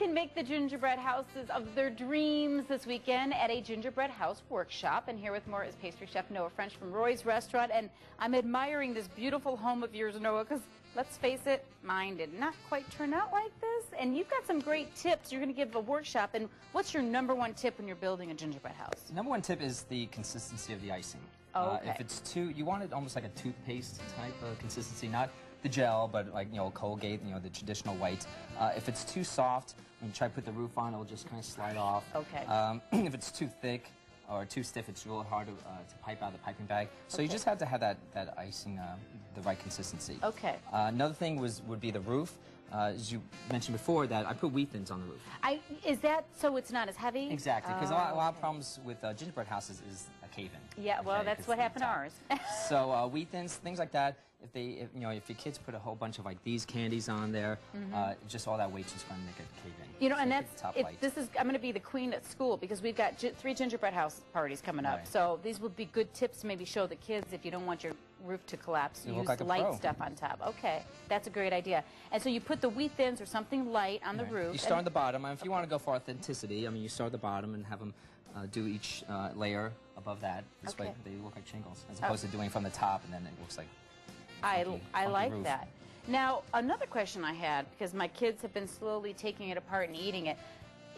can make the gingerbread houses of their dreams this weekend at a gingerbread house workshop. And here with more is pastry chef Noah French from Roy's Restaurant. And I'm admiring this beautiful home of yours, Noah, because let's face it, mine did not quite turn out like this. And you've got some great tips. You're going to give a workshop. And what's your #1 tip when you're building a gingerbread house? #1 tip is the consistency of the icing. Okay. If it's too, you want it almost like a toothpaste type of consistency, not the gel, but like, Colgate, the traditional white. If it's too soft, when you try to put the roof on, it'll just kind of slide off. Okay. If it's too thick or too stiff, it's real hard to pipe out of the piping bag. So you just have to have that icing, the right consistency. Okay. Another thing would be the roof. As you mentioned before, that I put wheat thins on the roof. Is that so it's not as heavy? Exactly, because a lot of problems with gingerbread houses is a cave-in. Yeah, well, that's what happened to ours. So wheat thins, things like that. If your kids put a whole bunch of like these candies on there, just all that weight just going to make it cave in. And I'm going to be the queen at school because we've got 3 gingerbread house parties coming up. Right. So these would be good tips to maybe show the kids if you don't want your roof to collapse. You use look like light stuff on top. Okay, that's a great idea. And so you put the wheat thins or something light on the roof. You start on the bottom. If you want to go for authenticity, you start at the bottom and have them do each layer above that. This way they look like shingles, as opposed to doing from the top and then it looks like funky like roof. that. Now, another question I had, because my kids have been slowly taking it apart and eating it.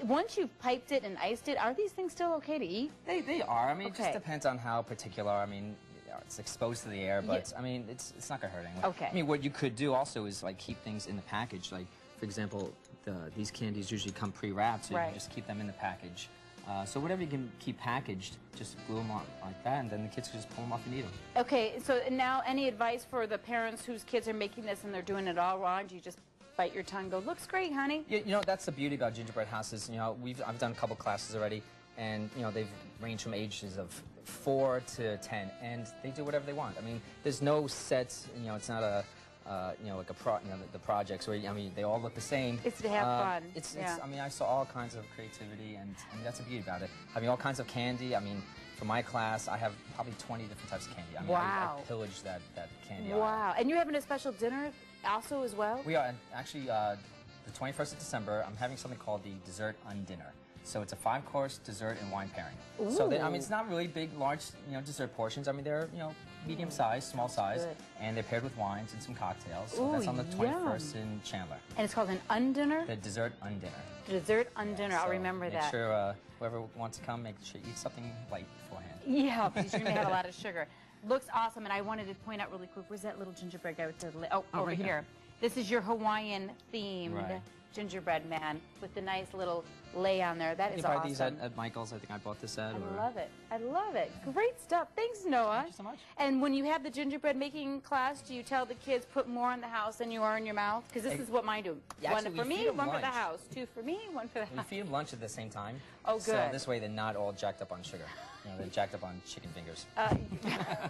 Once you've piped it and iced it, are these things still okay to eat? They are. It just depends on how particular. It's exposed to the air, but it's not gonna hurt anyone. Okay. What you could do also is like keep things in the package. Like, for example, these candies usually come pre-wrapped, so you can just keep them in the package. So whatever you can keep packaged, just glue them on like that, and then the kids can just pull them off and eat them. Okay, so now any advice for the parents whose kids are making this and they're doing it all wrong? Do you just bite your tongue and go, looks great, honey? That's the beauty about gingerbread houses. I've done a couple classes already, and they've ranged from ages of 4 to 10, and they do whatever they want. There's no sets. It's not a like the projects where they all look the same. It's to have fun. I saw all kinds of creativity, and that's the beauty about it. Having all kinds of candy. For my class, I have probably 20 different types of candy. Wow. I pillaged that candy. Wow. And you're having a special dinner also as well? We are. Actually, the 21st of December, I'm having something called the Dessert Undinner. So it's a 5-course dessert and wine pairing. Ooh. So it's not really big, large, dessert portions. They're medium size, small size, and they're paired with wines and some cocktails. So that's on the 21st in Chandler. And it's called an undinner? The Dessert Undinner. The Dessert Undinner. I'll remember that. Make sure whoever wants to come, make sure you eat something light beforehand. Yeah, because you're going to have a lot of sugar. Looks awesome, and I wanted to point out really quick. Where's that little gingerbread guy with the over right here. This is your Hawaiian themed gingerbread man with the nice little lay on there. That is awesome. You buy these at Michael's. I think I bought this at. I love it. I love it. Great stuff. Thanks, Noah. Thank you so much. And when you have the gingerbread making class, do you tell the kids put more in the house than you are in your mouth? Because this is what mine do. One for me, one for the house. 2 for me, 1 for the house. We feed them lunch at the same time. Oh, good. So this way they're not all jacked up on sugar. They're jacked up on chicken fingers.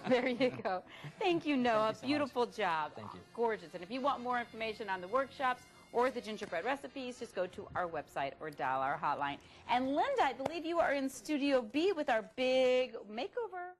There you go. Thank you, Noah. Thank you so Beautiful much. job. Thank you. Gorgeous. And if you want more information on the workshops or the gingerbread recipes, just go to our website or dial our hotline. And Linda, I believe you are in Studio B with our big makeover.